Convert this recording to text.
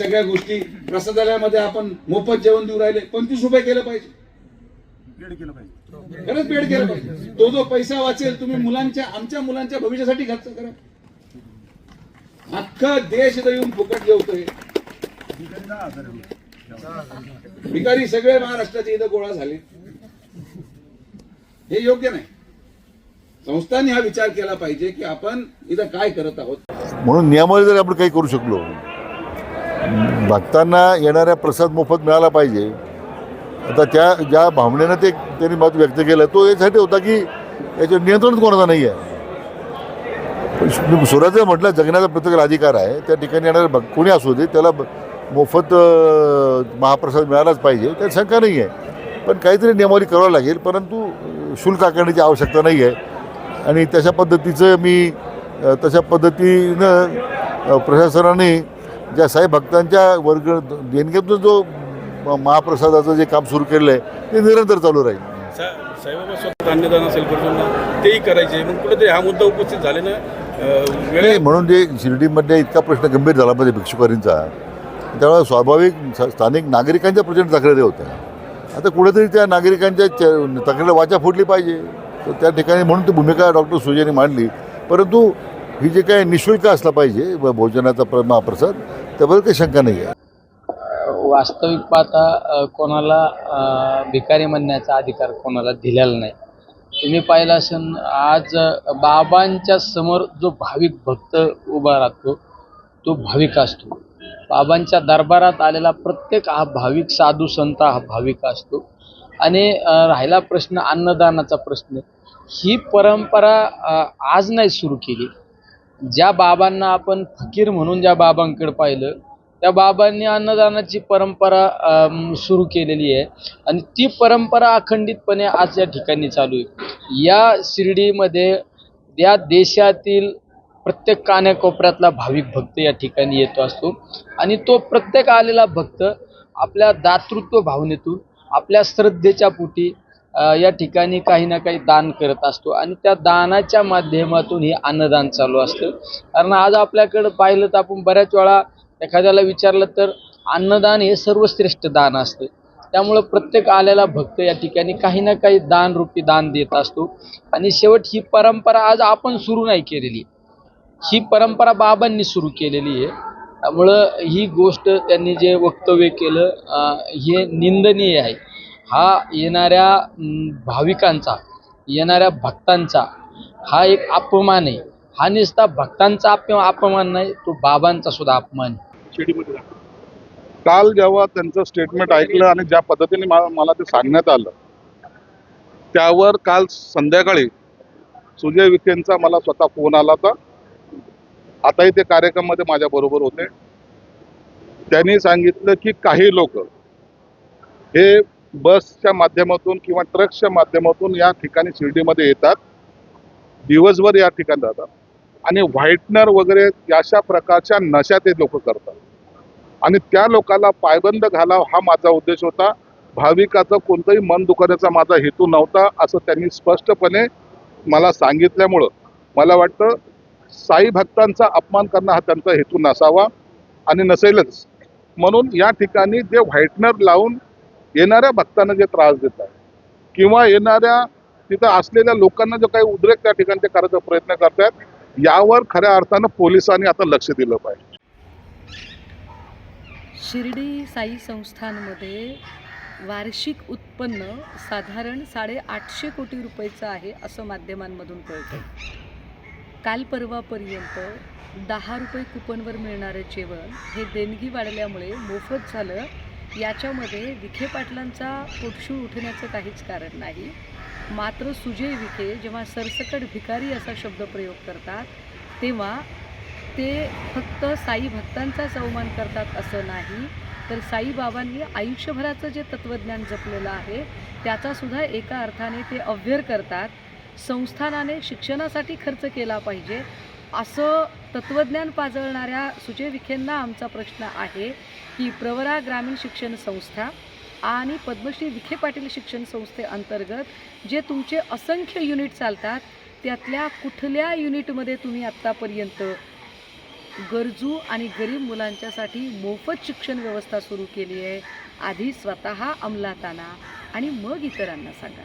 सगळ्या गोष्टी प्रसादालयामध्ये आपण मोफत जेवण देऊ राहिले, 25 रुपये केलं पाहिजे, खरंच पेड केलं पाहिजे. तो जो पैसा वाचेल तुम्ही आमच्या मुलांच्या भविष्यासाठी खर्च करा. अख्खा देश इथं येऊन फुकट जेवतोय. भिकारी सगळे महाराष्ट्राचे इथं गोळा झाले, हे योग्य नाही. संस्थांनी हा विचार केला पाहिजे की आपण इथं काय करत आहोत. म्हणून नियमावली जर आपण काही करू शकलो, भक्तांना येणाऱ्या प्रसाद मोफत मिळाला पाहिजे. आता त्या ज्या भावनेनं त्यांनी मत व्यक्त केलं तो यासाठी होता की याच्यावर नियंत्रण कोणाचं नाही आहे. सुरुवातीला म्हटलं जगण्याचा प्रत्येकाला अधिकार आहे, त्या ठिकाणी येणारे कोणी असू दे त्याला मोफत महाप्रसाद मिळालाच पाहिजे, त्यात शंका नाही आहे. पण काहीतरी नियमावली करावं लागेल, परंतु शुल्क आकारण्याची आवश्यकता नाही आहे. आणि तशा पद्धतीनं प्रशासनाने ज्या साई भक्तांच्या देणगीतून जो महाप्रसादाचं जे काम सुरू केलं आहे ते निरंतर चालू राहील. साईबाबा स्वतः अन्नदान असेल तेही करायचे, मग कुठेतरी हा मुद्दा उपस्थित झाले ना वेळे म्हणून जे शिर्डीमध्ये इतका प्रश्न गंभीर झाला पाहिजे भिक्षुकारींचा, त्यामुळे स्वाभाविक स्थानिक नागरिकांच्या प्रचंड तक्रारी होत्या. आता कुठेतरी त्या नागरिकांच्या तक्रारीला वाचा फुटली पाहिजे, तर त्या ठिकाणी म्हणून ती भूमिका डॉक्टर सुजयने मांडली. परंतु ही जे काही निःशुल्क असला पाहिजे भोजनाचा महाप्रसाद त्याबद्दल काही शंका नाही आहे. वास्तविक पाहता कोणाला भिकारी म्हणण्याचा अधिकार कोणाला दिलेला नाही. तुम्ही पाहिलं असेल आज बाबांच्या समोर जो भाविक भक्त उभा राहतो तो भाविक असतो. बाबांच्या दरबारात आलेला प्रत्येक हा भाविक साधू संत हा भाविक असतो. आणि राहिला प्रश्न अन्नदानाचा प्रश्न, ही परंपरा आज नाही सुरू केली. ज्या बाबांना आपण फकीर म्हणून ज्या बाबांकडे पाहिलं त्या बाबांनी अन्नदानाची परंपरा सुरू केलेली आहे आणि ती परंपरा अखंडितपणे आज या ठिकाणी चालू आहे. या शिर्डीमध्ये या देशातील प्रत्येक कानाकोपऱ्यातला भाविक भक्त या ठिकाणी येतो असतो आणि तो प्रत्येक आलेला भक्त आपल्या दातृत्व भावनेतून आपल्या श्रद्धेच्या पोटी या ठिकाणी काही ना काही दान करत असतो आणि त्या दानाच्या माध्यमातून हे अन्नदान चालू असतं. कारण आज आपल्याकडं पाहिलं तर आपण बऱ्याच वेळा एखाद्याला विचारलं तर अन्नदान हे सर्वश्रेष्ठ दान असतं. त्यामुळं प्रत्येक आलेला भक्त या ठिकाणी काही ना काही दानरूपी दान देत असतो. आणि शेवट ही परंपरा आज आपण सुरू नाही केलेली, ही परंपरा बाबांनी सुरू केलेली आहे. त्यामुळं ही गोष्ट त्यांनी जे वक्तव्य केलं हे निंदनीय आहे. हा येणाऱ्या भाविकांचा येणाऱ्या भक्तांचा हा एक अपमान आहे. हा नुसता भक्तांचा अपमान नाही, तो बाबांचा सुद्धा अपमान आहे. काल जेव्हा त्यांचं स्टेटमेंट ऐकलं आणि ज्या पद्धतीने मला ते सांगण्यात आलं त्यावर काल संध्याकाळी सुजय विखेंचा मला स्वतः फोन आला होता. आताही ते कार्यक्रमामध्ये माझ्या बरोबर होते. त्यांनी सांगितलं की काही लोक हे बसच्या माध्यमातून किंवा ट्रकच्या माध्यमातून या ठिकाणी शिर्डीमध्ये येतात, दिवसभर या ठिकाणी राहतात आणि व्हाईटनर वगैरे अशा प्रकारच्या नशा ते लोक करतात आणि त्या लोकांना पायबंद घालावा हा माझा उद्देश होता. भाविकाचं कोणतंही मन दुखवण्याचा माझा हेतू नव्हता असं त्यांनी स्पष्टपणे मला सांगितल्यामुळं मला वाटतं साई भक्तांचा अपमान करणं हा त्यांचा हेतू नसावा आणि नसेलच. म्हणून या ठिकाणी जे व्हाईटनर लावून येणाऱ्या भक्तांना जे त्रास देतात किंवा येणाऱ्या तिथं असलेल्या लोकांना जो काही उद्रेक त्या ठिकाणी ते करायचा प्रयत्न करतात, यावर खऱ्या अर्थानं पोलिसांनी आता लक्ष दिलं पाहिजे. शिर्डी साई संस्थानमध्ये वार्षिक उत्पन्न साधारण 850 कोटी रुपयाचं आहे असं माध्यमांमधून कळतं. काल परवापर्यंत 10 रुपये कुपनवर मिळणारं जेवण हे देणगी वाढल्यामुळे मोफत झालं. याच्यामध्ये विखे पाटलांचा पोटशूळ उठण्याचं काहीच कारण नाही. मात्र सुजय विखे जेव्हा सरसकट भिकारी असा शब्दप्रयोग करतात तेव्हा ते फक्त साई भक्तांचाच अवमान करतात असं नाही, तर साईबाबांनी आयुष्यभराचं जे तत्त्वज्ञान जपलेलं आहे त्याचासुद्धा एका अर्थाने ते अव्यर करतात. संस्थानाने शिक्षणासाठी खर्च केला पाहिजे असं तत्त्वज्ञान पाजळणाऱ्या सुजय विखेंना आमचा प्रश्न आहे की प्रवरा ग्रामीण शिक्षण संस्था आणि पद्मश्री विखे पाटील शिक्षण संस्थेअंतर्गत जे तुमचे असंख्य युनिट चालतात त्यातल्या कुठल्या युनिटमध्ये तुम्ही आत्तापर्यंत गरजू आणि गरीब मुलांच्यासाठी मोफत शिक्षण व्यवस्था सुरू केली आहे. आधी स्वतः अंमलात आणा आणि मग इतरांना सांगा.